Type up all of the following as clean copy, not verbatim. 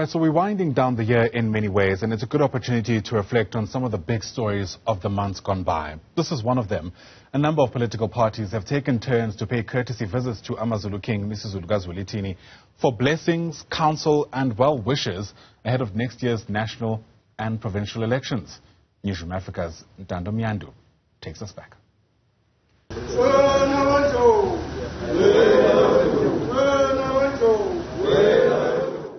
right, so we're winding down the year in many ways, and it's a good opportunity to reflect on some of the big stories of the months gone by. This is one of them. A number of political parties have taken turns to pay courtesy visits to Amazulu King Misuzulu for blessings, counsel, and well wishes ahead of next year's national and provincial elections. Newzroom Afrika's Ntando Mnyandu takes us back.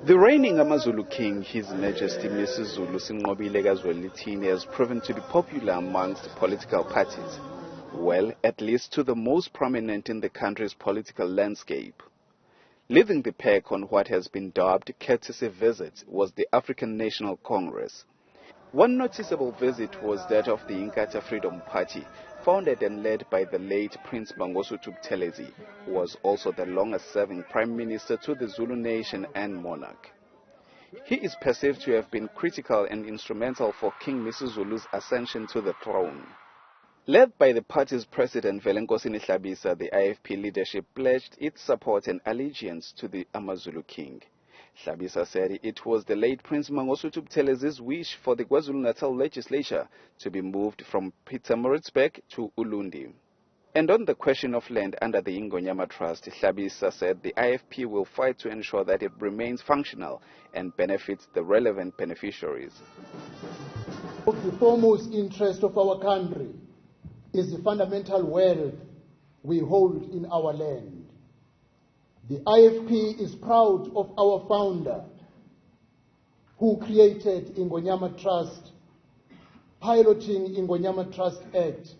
The reigning Amazulu King, His Majesty Misuzulu has proven to be popular amongst political parties. Well, at least to the most prominent in the country's political landscape. Leading the pack on what has been dubbed courtesy visit was the African National Congress. One noticeable visit was that of the Inkatha Freedom Party, founded and led by the late Prince Mangosuthu Buthelezi, who was also the longest-serving Prime Minister to the Zulu nation and monarch. He is perceived to have been critical and instrumental for King Misuzulu's ascension to the throne. Led by the party's president Velenkosi Hlabisa, the IFP leadership pledged its support and allegiance to the Amazulu King. Hlabisa said it was the late Prince Mangosuthu Buthelezi's wish for the KwaZulu-Natal legislature to be moved from Pietermaritzburg to Ulundi. And on the question of land under the Ingonyama Trust, Hlabisa said the IFP will fight to ensure that it remains functional and benefits the relevant beneficiaries. The foremost interest of our country is the fundamental wealth we hold in our land. The IFP is proud of our founder, who created Ingonyama Trust, piloting Ingonyama Trust Act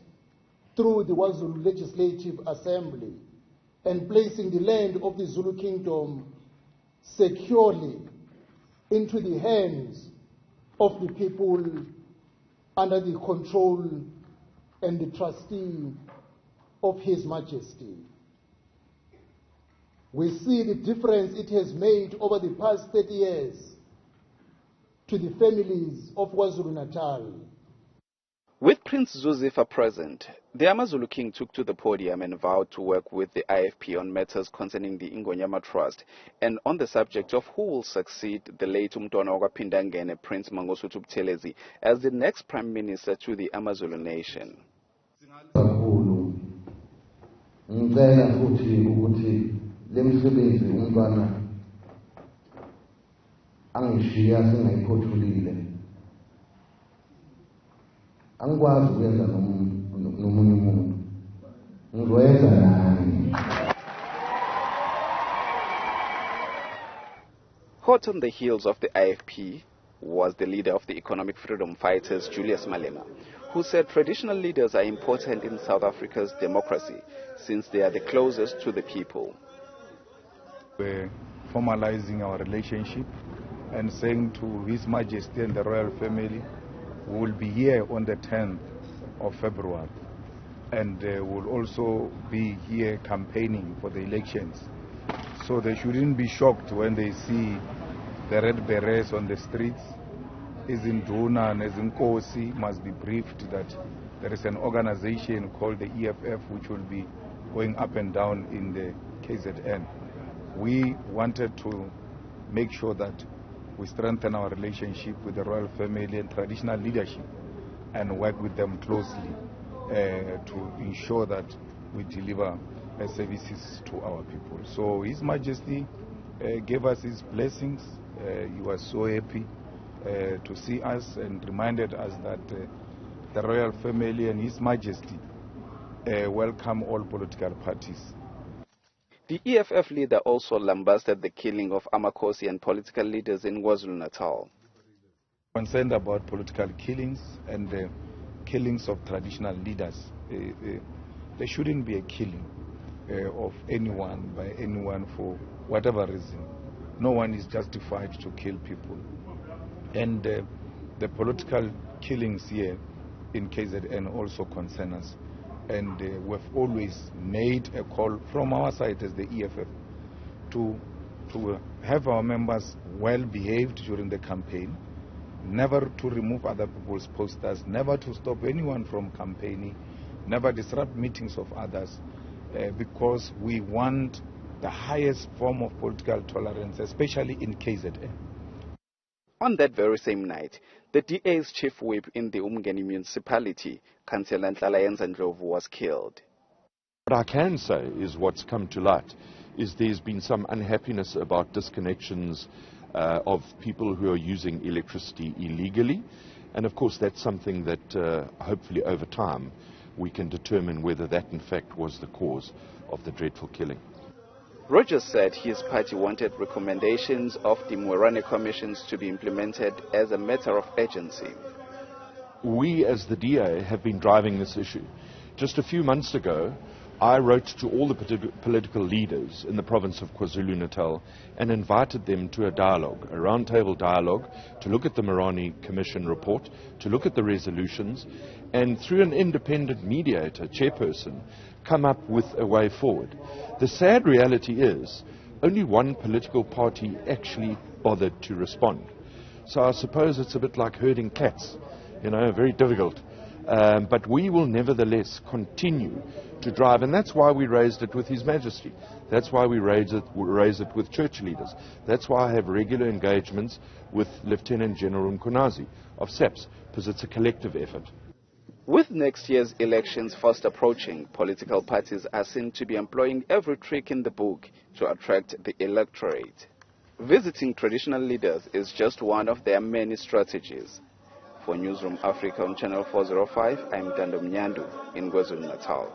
through the KwaZulu Legislative Assembly, and placing the land of the Zulu Kingdom securely into the hands of the people under the control and the trustee of His Majesty. We see the difference it has made over the past 30 years to the families of KwaZulu-Natal. With Prince Zuzifa present, the Amazulu King took to the podium and vowed to work with the IFP on matters concerning the Ingonyama Trust and on the subject of who will succeed the late Umntwana Pindangene Prince Mangosuthu Buthelezi as the next Prime Minister to the Amazulu nation. Lemsebenzi umntwana angishiya singayiphothulile angikwazi ukwenza nomunye umuntu ngizoyenza nani. Hot on the heels of the IFP was the leader of the economic freedom fighters, Julius Malema, who said traditional leaders are important in South Africa's democracy since they are the closest to the people. We're formalizing our relationship and saying to His Majesty and the royal family, we will be here on the 10th of February and we'll also be here campaigning for the elections. So they shouldn't be shocked when they see the red berets on the streets. Izinduna and Izinkosi must be briefed that there is an organization called the EFF which will be going up and down in the KZN. We wanted to make sure that we strengthen our relationship with the royal family and traditional leadership and work with them closely to ensure that we deliver services to our people. So His Majesty gave us his blessings. He was so happy to see us and reminded us that the royal family and His Majesty welcome all political parties. The EFF leader also lambasted the killing of Amakosi and political leaders in KwaZulu-Natal. Concerned about political killings and the killings of traditional leaders, there shouldn't be a killing of anyone by anyone for whatever reason. No one is justified to kill people. And the political killings here in KZN also concern us. And we've always made a call from our side as the EFF to have our members well behaved during the campaign, never to remove other people's posters, never to stop anyone from campaigning, never disrupt meetings of others, because we want the highest form of political tolerance, especially in KZN. On that very same night, the DA's chief whip in the Umgeni municipality, Council Ntando, was killed. What I can say is what's come to light is there's been some unhappiness about disconnections of people who are using electricity illegally. And of course that's something that hopefully over time we can determine whether that in fact was the cause of the dreadful killing. Rogers said his party wanted recommendations of the Mwerane commissions to be implemented as a matter of urgency. We as the DA have been driving this issue. Just a few months ago, I wrote to all the political leaders in the province of KwaZulu-Natal and invited them to a dialogue, a roundtable dialogue, to look at the Mwerane Commission report, to look at the resolutions, and through an independent mediator, chairperson, come up with a way forward. The sad reality is only one political party actually bothered to respond. So I suppose it's a bit like herding cats, very difficult. But we will nevertheless continue to drive, and that's why we raised it with His Majesty. That's why we raise it with church leaders. That's why I have regular engagements with Lieutenant General Mkunazi of SAPS, because it's a collective effort. With next year's elections fast approaching, political parties are seen to be employing every trick in the book to attract the electorate. Visiting traditional leaders is just one of their many strategies. For Newzroom Afrika on Channel 405, I'm Mnyandu in KwaZulu-Natal.